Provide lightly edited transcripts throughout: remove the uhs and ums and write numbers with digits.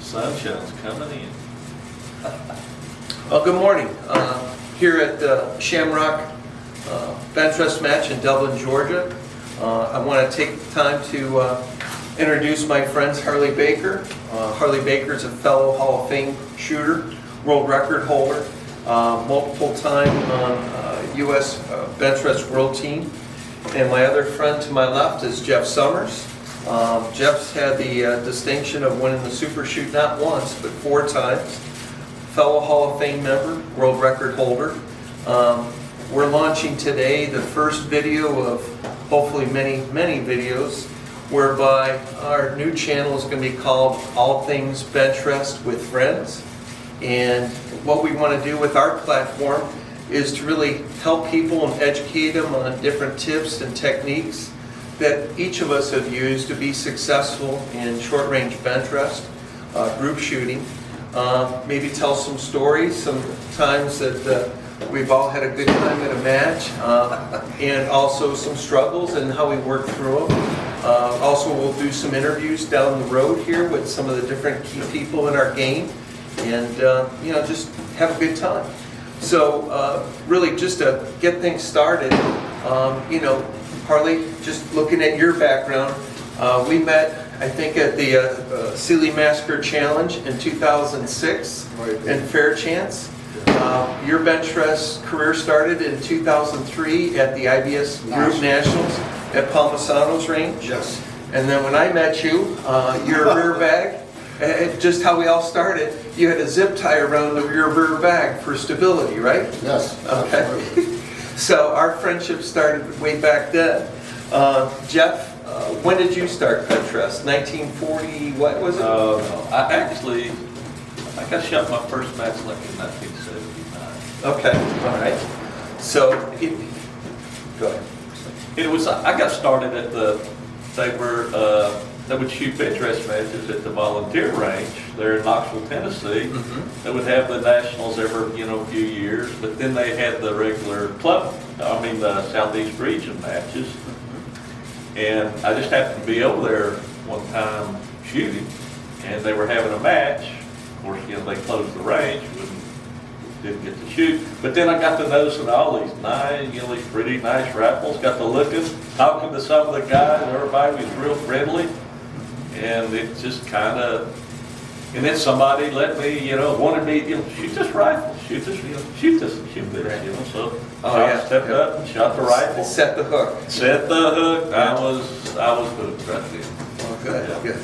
Sunshine's coming in. Well, good morning. Here at the Shamrock Benchrest match in Dublin, Georgia. I want to take the time to introduce my friends Harley Baker. Harley Baker is a fellow Hall of Fame shooter, world record holder, multiple time U.S. Benchrest world team. And my other friend to my left is Jeff Summers. Jeff's had the distinction of winning the Super Shoot not once, but 4 times. Fellow Hall of Fame member, world record holder. We're launching today the first video of hopefully many videos, whereby our new channel is going to be called All Things Benchrest with Friends. And what we want to do with our platform is to really help people and educate them on different tips and techniques that each of us have used to be successful in short-range Benchrest, group shooting. Maybe tell some stories, some times that we've all had a good time at a match, and also some struggles and how we work through them. Also, we'll do some interviews down the road here with some of the different key people in our game, and just have a good time. So really just to get things started, Harley, just looking at your background, we met, I think, at the Sealy Massacre Challenge in 2006 in Fairchance. Your Benchrest career started in 2003 at the IBS Group Nationals at Palmisano's range. Yes. And then when I met you, your rear bag, just how we all started, you had a zip tie around your rear bag for stability, right? Yes. Okay. Absolutely. So our friendship started way back then. Jeff, when did you start Benchrest? 1940, what was it? No, I think I shot my first match like in 1979. Okay, all right. So, go ahead. It was, I got started at they would shoot Benchrest matches at the volunteer range there in Knoxville, Tennessee. Mm-hmm. They would have the nationals every, few years, but then they had the regular the Southeast region matches. And I just happened to be over there one time shooting, and they were having a match. Of course, they closed the range, didn't get to shoot. But then I got to noticing all these nice, these pretty nice rifles. Got to looking, talking to some of the guys. Everybody was real friendly, and it just kind of. And then somebody let me, wanted me, shoot this rifle, shoot this, shoot this, shoot this, So I stepped up and shot the rifle. Set the hook. Set the hook. I was hooked right then. Oh, good, good.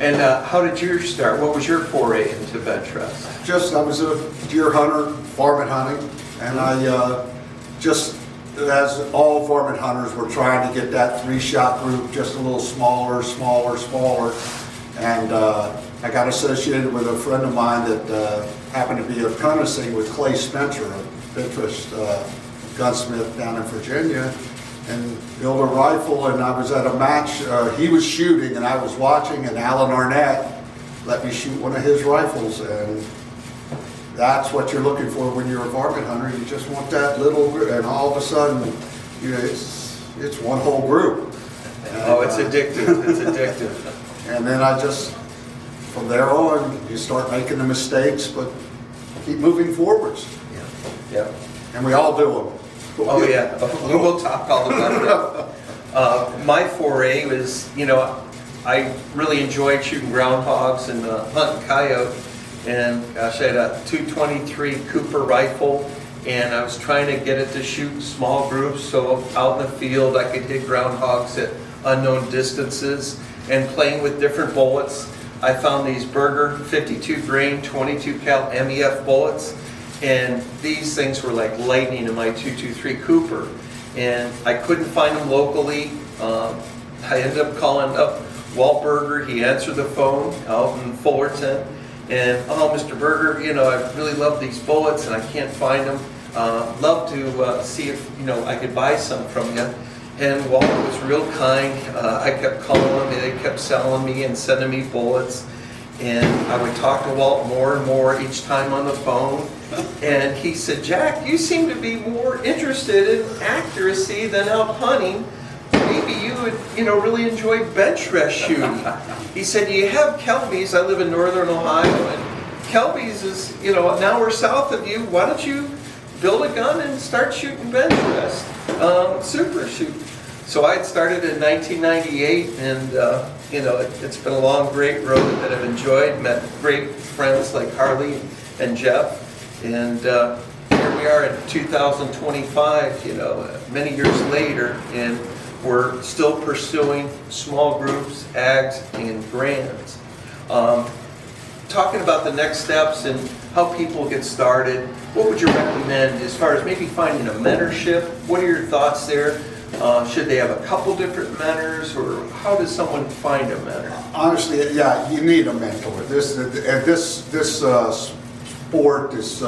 And how did yours start? What was your foray into Benchrest? I was a deer hunter, varmint hunting, and I just, as all varmint hunters, were trying to get that 3-shot group just a little smaller. And I got associated with a friend of mine that happened to be apprenticing with Clay Spencer, a Benchrest gunsmith down in Virginia, and built a rifle. And I was at a match, he was shooting and I was watching, and Alan Arnett let me shoot one of his rifles. And that's what you're looking for when you're a varmint hunter. You just want that little, and all of a sudden, it's one whole group. And, it's addictive. It's addictive. And then from there on, you start making the mistakes, but keep moving forwards. Yeah. And we all do them. Oh yeah, we'll talk all about that. My foray was, I really enjoyed shooting groundhogs and hunting coyote. And gosh, I had a .223 Cooper rifle, and I was trying to get it to shoot small groups, so out in the field I could hit groundhogs at unknown distances. And playing with different bullets, I found these Berger 52 grain 22 cal MEF bullets, and these things were like lightning in my .223 Cooper. And I couldn't find them locally. I ended up calling up Walt Berger. He answered the phone out in Fullerton, and Mr. Berger, I really love these bullets and I can't find them. Love to see if I could buy some from you. And Walt was real kind. I kept calling them, and they kept selling me and sending me bullets. And I would talk to Walt more and more each time on the phone. And he said, "Jack, you seem to be more interested in accuracy than out hunting. Maybe you would, really enjoy Benchrest shooting. He said, you have Kelby's, I live in northern Ohio, and Kelby's is, an hour south of you. Why don't you build a gun and start shooting Benchrest? Super shoot. So I had started in 1998, and, it's been a long, great road that I've enjoyed, met great friends like Harley and Jeff, and here we are in 2025, many years later, and we're still pursuing small groups, AGs, and grants. Talking about the next steps and how people get started, what would you recommend as far as maybe finding a mentorship? What are your thoughts there? Should they have a couple different mentors, or how does someone find a mentor? Honestly, yeah, you need a mentor. This sport, this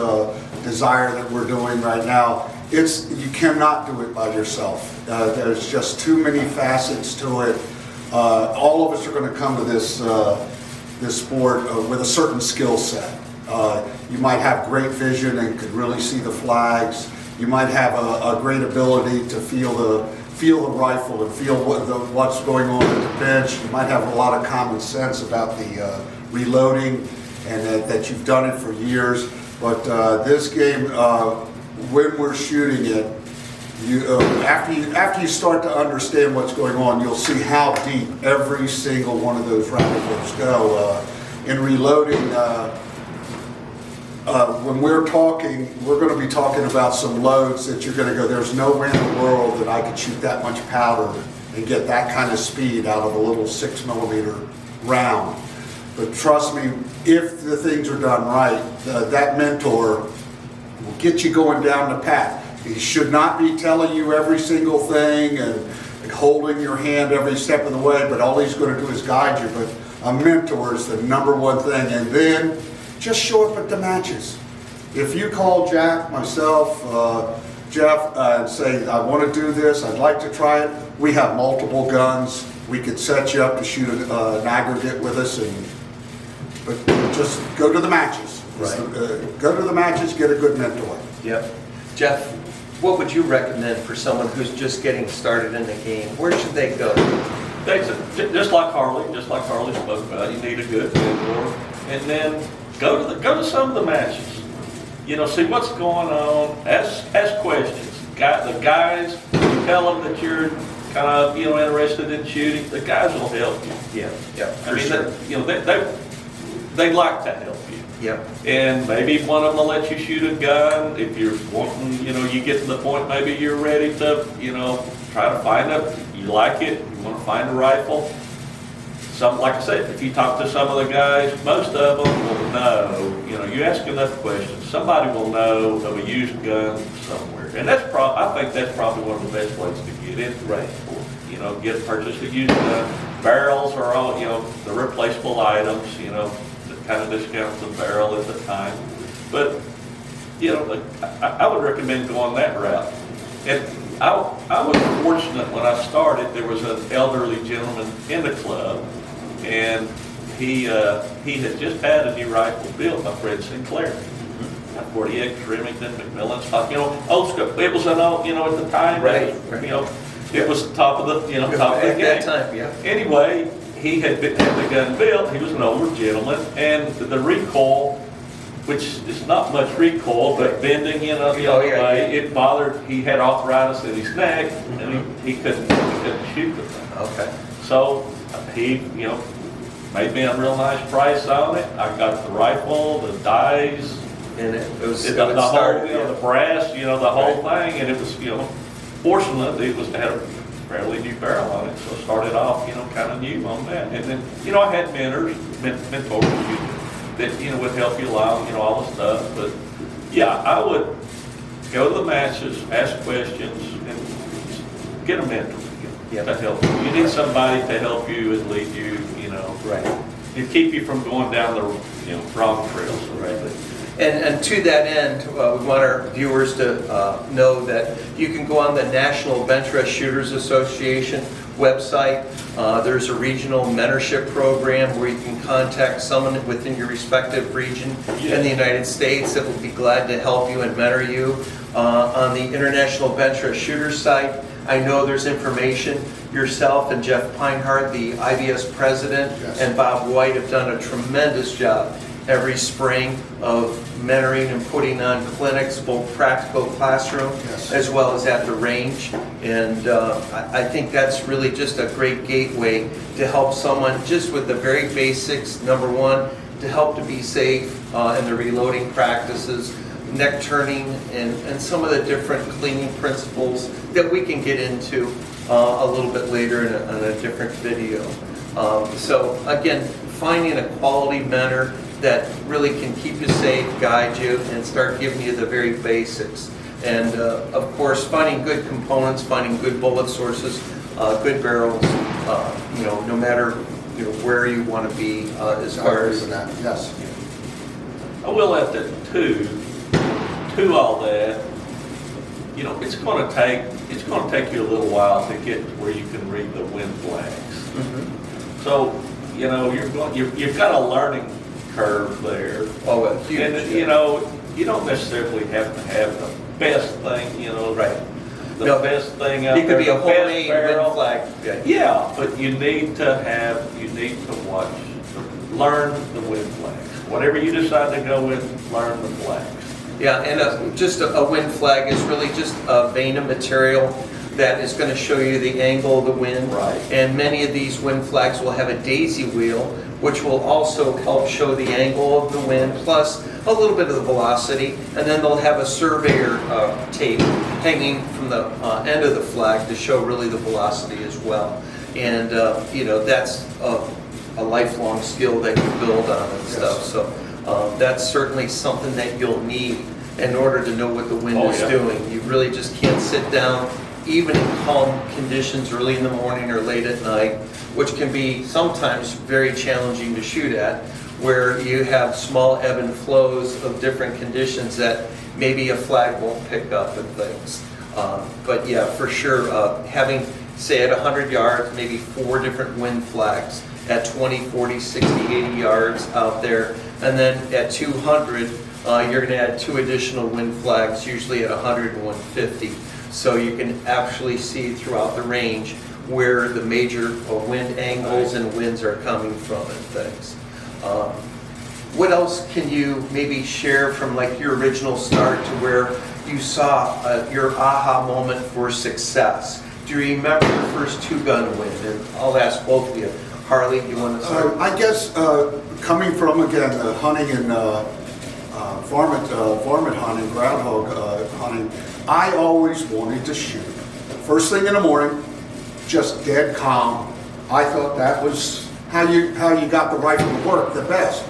desire that we're doing right now, you cannot do it by yourself. There's just too many facets to it. All of us are going to come to this sport with a certain skill set. You might have great vision and could really see the flags. You might have a great ability to feel the rifle and feel what's going on at the bench. You might have a lot of common sense about the reloading, and that you've done it for years. But this game, when we're shooting it, after you start to understand what's going on, you'll see how deep every single one of those radicals go. In reloading, when we're talking, we're going to be talking about some loads that you're going to go, there's no way in the world that I could shoot that much powder and get that kind of speed out of a little 6mm round. But trust me, if the things are done right, that mentor will get you going down the path. He should not be telling you every single thing and holding your hand every step of the way, but all he's going to do is guide you. But a mentor is the number one thing. And then just show up at the matches. If you call Jack, myself, Jeff, and say, I want to do this, I'd like to try it, we have multiple guns. We could set you up to shoot an aggregate with us, but just go to the matches. Right. Go to the matches, get a good mentor. Yep. Jeff, what would you recommend for someone who's just getting started in the game? Where should they go? Just like Harley spoke about, you need a good mentor, and then go to some of the matches. See what's going on. Ask questions. The guys, tell them that you're kind of interested in shooting. The guys will help you. Yeah. They like to help you. Yep. And maybe one of them will let you shoot a gun if you're wanting. You get to the point maybe you're ready to try to find you like it. You want to find a rifle. Like I said, if you talk to some of the guys, most of them will know. You ask enough questions, somebody will know of a used gun somewhere, and I think that's probably one of the best ways to get into right. Purchase a used gun. Barrels are all the replaceable items. That kind of discounts the barrel at the time, but I would recommend going that route. And I was fortunate when I started. There was an elderly gentleman in the club, and he had just had a new rifle built by Fred Sinclair. 40X Remington, Macmillan stock, old school. It was an old, at the time, right. It was top of the, top of the game. At that time, yeah. Anyway, he had the gun built. He was an older gentleman, and the recoil, which is not much recoil, but bending, the other way, it bothered. He had arthritis in his neck, and he couldn't shoot the thing. Okay. So he, made me a real nice price on it. I got the rifle, the dies, and it was the whole, the brass, the whole thing, and it was, fortunately, it had a fairly new barrel on it, so I started off, kind of new on that. And then, I had mentors that, would help you along, all the stuff. But yeah, I would go to the matches, ask questions, and get a mentor to help you. You need somebody to help you and lead you, right, and keep you from going down the, wrong trails. Right. And to that end, we want our viewers to know that you can go on the National Benchrest Shooters Association website. There's a regional mentorship program where you can contact someone within your respective region in the United States that will be glad to help you and mentor you. On the International Benchrest Shooters site, I know there's information. Yourself and Jeff Pinehart, the IBS president, Yes. and Bob White have done a tremendous job every spring of mentoring and putting on clinics, both practical classroom Yes. as well as at the range. And I think that's really just a great gateway to help someone just with the very basics. Number one, to help to be safe in the reloading practices, neck turning, and some of the different cleaning principles that we can get into a little bit later in a different video. So again, finding a quality mentor that really can keep you safe, guide you, and start giving you the very basics. And of course, finding good components, finding good bullet sources, good barrels, no matter where you want to be as far as that. Yes. I will add that to all that, it's going to take you a little while to get to where you can read the wind flags. Mhm. So, you've got a learning curve there. Oh, well, huge, And, yeah. you don't necessarily have to have the best thing, right? The No, best thing out It there. could be a the best homemade barrel. wind flag. Yeah, but you need to watch, learn the wind flags. Whatever you decide to go with, learn the flags. Yeah, and just a wind flag is really just a vein of material that is going to show you the angle of the wind. Right. And many of these wind flags will have a daisy wheel, which will also help show the angle of the wind, plus a little bit of the velocity. And then they'll have a surveyor tape hanging from the end of the flag to show really the velocity as well. And, that's a lifelong skill that you build on and stuff. Yes. So that's certainly something that you'll need in order to know what the wind Oh, is yeah. doing. You really just can't sit down, even in calm conditions early in the morning or late at night, which can be sometimes very challenging to shoot at, where you have small ebb and flows of different conditions that maybe a flag won't pick up and things. But yeah, for sure, having, say at 100 yards, maybe 4 different wind flags at 20, 40, 60, 80 yards out there. And then at 200, you're going to add 2 additional wind flags, usually at 100 and 150. So you can actually see throughout the range where the major wind angles and winds are coming from and things. What else can you maybe share from like your original start to where you saw your aha moment for success? Do you remember your first 2-gun win? And I'll ask both of you. Harley, you want to start? I guess coming from, again, hunting and varmint hunting, groundhog hunting, I always wanted to shoot. First thing in the morning, just dead calm. I thought that was how you got the rifle to work the best.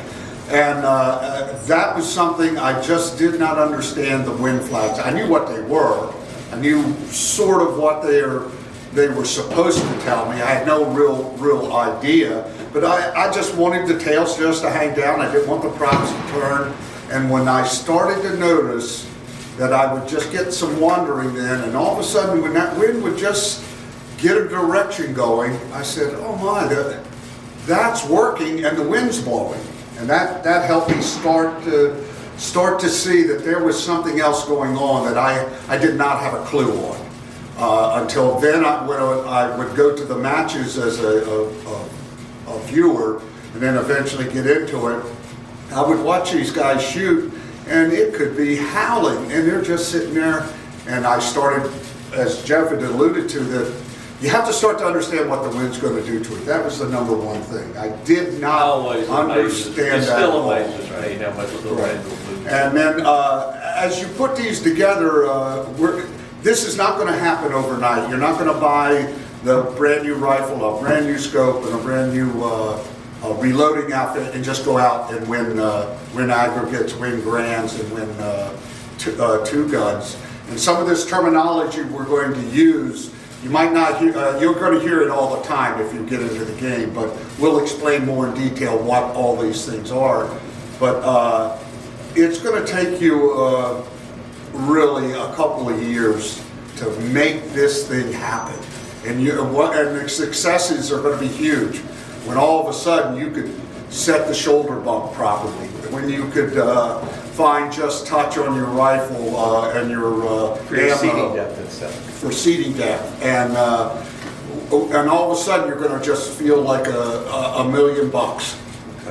And that was something I just did not understand, the wind flags. I knew what they were. I knew sort of what they were supposed to tell me. I had no real idea. But I just wanted the tails just to hang down. I didn't want the props to turn. And when I started to notice that I would just get some wandering then, and all of a sudden when that wind would just get a direction going, I said, oh my, that's working and the wind's blowing. And that helped me start to see that there was something else going on that I did not have a clue on. Until then, when I would go to the matches as a viewer and then eventually get into it, I would watch these guys shoot and it could be howling and they're just sitting there. And I started, as Jeff had alluded to, that you have to start to understand what the wind's going to do to it. That was the number one thing. I did not Always understand that. It at still all. amazes me how much the wind will move. And then as you put these together, this is not going to happen overnight. You're not going to buy the brand new rifle, a brand new scope, and a brand new reloading outfit and just go out and win aggregates, win grands, and win 2 guns. And some of this terminology we're going to use, you might not hear, you're going to hear it all the time if you get into the game, but we'll explain more in detail what all these things are. But it's going to take you really a couple of years to make this thing happen. And the successes are going to be huge. When all of a sudden you could set the shoulder bump properly, when you could fine just touch on your rifle and your For your seating ammo depth and stuff. for seating depth, and all of a sudden you're going to just feel like $1 million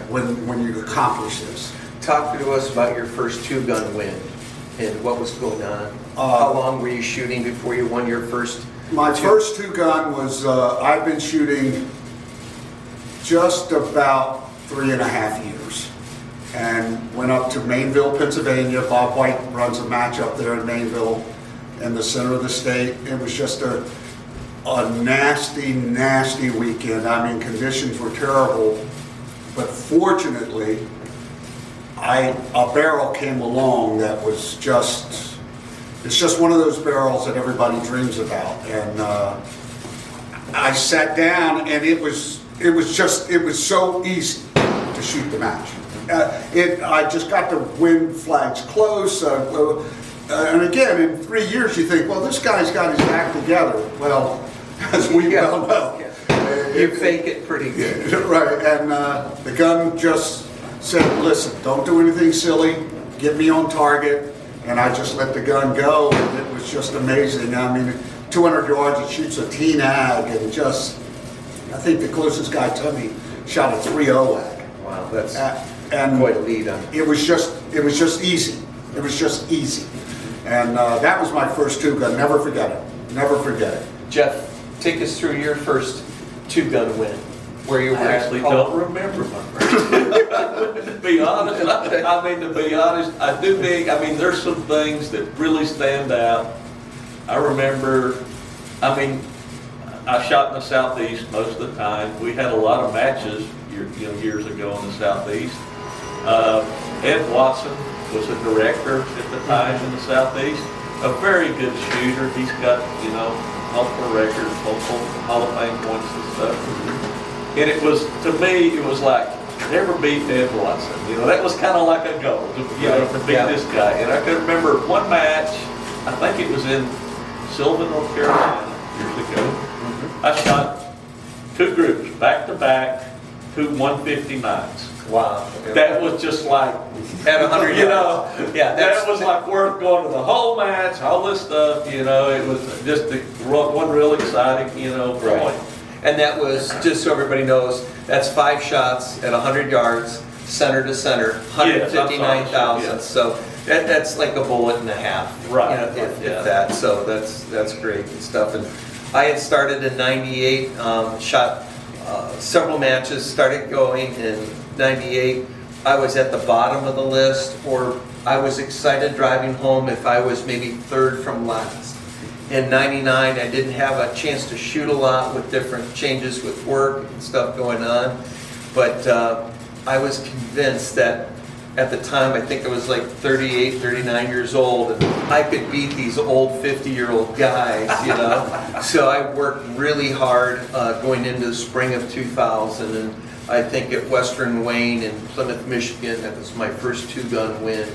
when you accomplish this. Talk to us about your first two-gun win and what was going on. How long were you shooting before you won your first? My first two-gun was, I've been shooting just about 3.5 years. And went up to Mainville, Pennsylvania. Bob White runs a match up there in Mainville in the center of the state. It was just a nasty, nasty weekend. I mean, conditions were terrible. But fortunately, a barrel came along that was just, it's just one of those barrels that everybody dreams about. And I sat down, and it was so easy to shoot the match. I just got to win flags close. And again, in 3 years, you think, well, this guy's got his act together. Well, as we well know. You fake it pretty good. Right, and the gun just said, listen, don't do anything silly, get me on target, and I just let the gun go, and it was just amazing. I mean, 200 yards, it shoots a teen ag, and just, I think the closest guy to me shot a 3.0 ag. Wow, that's and quite a lead on. it was just easy. It was just easy. And that was my first two-gun, never forget it, never forget it. Jeff, take us through your first two-gun win, where you were I actually don't remember my first. To be honest, to be honest, I do think, there's some things that really stand out. I remember, I shot in the Southeast most of the time. We had a lot of matches years ago in the Southeast. Ed Watson was a director at the time in the Southeast, a very good shooter. He's got, multiple records, multiple Hall of Fame points and stuff. And it was, to me, it was like, never beat Ed Watson. That was kind of like a goal, to beat this guy. And I could remember one match, I think it was in Sylvan, North Carolina, years ago. I shot two groups, back to back, two 159s. Wow. That was just like, At 100 yards. Yeah, that was like worth going to the whole match, all this stuff, it was just one real exciting, point. Right. And that was, just so everybody knows, that's 5 shots at 100 yards, center to center, 159,000. Yes. So that's like a bullet and a half. Right. If that. So that's great and stuff. And I had started in 98, shot several matches, started going in 98. I was at the bottom of the list, or I was excited driving home if I was maybe third from last. In 99, I didn't have a chance to shoot a lot with different changes with work and stuff going on, but I was convinced that at the time, I think I was like 38, 39 years old, and I could beat these old 50-year-old guys, So I worked really hard going into the spring of 2000, and I think at Western Wayne in Plymouth, Michigan, that was my first two-gun win.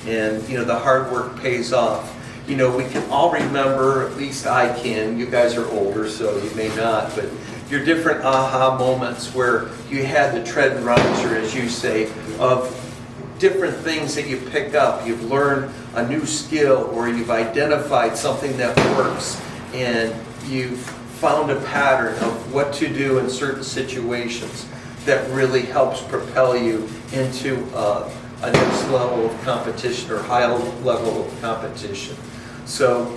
And, the hard work pays off. We can all remember, at least I can, you guys are older, so you may not, but your different aha moments where you had the tread and riser, as you say, of different things that you pick up. You've learned a new skill, or you've identified something that works, and you've found a pattern of what to do in certain situations that really helps propel you into a next level of competition, or high level of competition. So,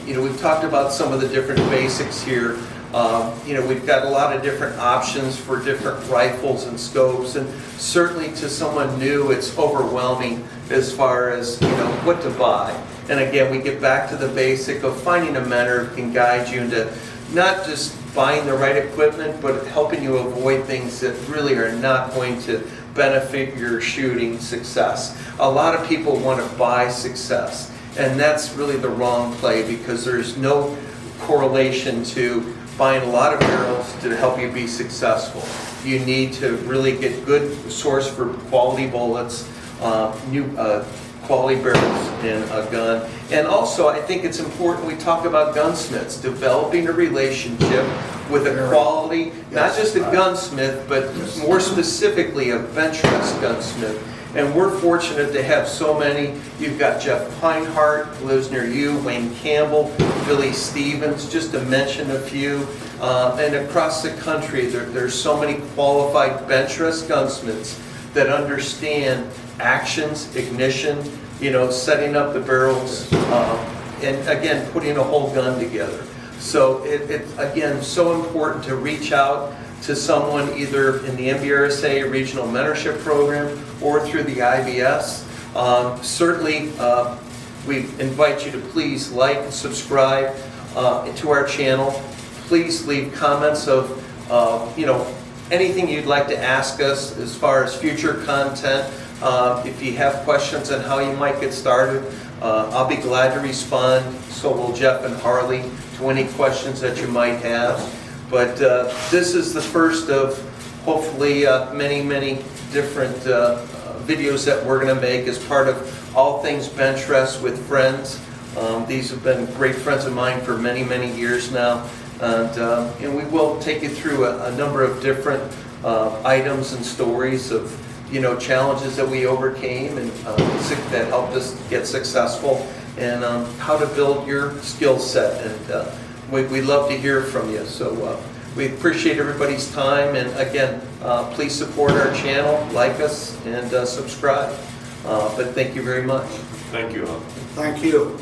we've talked about some of the different basics here. We've got a lot of different options for different rifles and scopes, and certainly to someone new, it's overwhelming as far as, what to buy. And again, we get back to the basic of finding a mentor who can guide you into not just buying the right equipment, but helping you avoid things that really are not going to benefit your shooting success. A lot of people want to buy success, and that's really the wrong play, because there's no correlation to buying a lot of barrels to help you be successful. You need to really get good source for quality bullets, new quality barrels in a gun. And also, I think it's important we talk about gunsmiths, developing a relationship with a quality, not just a gunsmith, but more specifically a Benchrest gunsmith, And we're fortunate to have so many. You've got Jeff Pinehart, who lives near you, Wayne Campbell, Billy Stevens, just to mention a few. And across the country, there's so many qualified Benchrest gunsmiths that understand actions, ignition, setting up the barrels, and again, putting a whole gun together. So it's, again, so important to reach out to someone either in the NBRSA Regional Mentorship Program or through the IBS. Certainly, we invite you to please like and subscribe to our channel. Please leave comments of, anything you'd like to ask us as far as future content. If you have questions on how you might get started, I'll be glad to respond. So will Jeff and Harley to any questions that you might have. But this is the first of hopefully many, many different videos that we're going to make as part of All Things Benchrest with Friends. These have been great friends of mine for many, many years now. And we will take you through a number of different items and stories of challenges that we overcame and that helped us get successful, and how to build your skill set. And we'd love to hear from you. So we appreciate everybody's time. And again, please support our channel, like us, and subscribe. But thank you very much. Thank you. Thank you.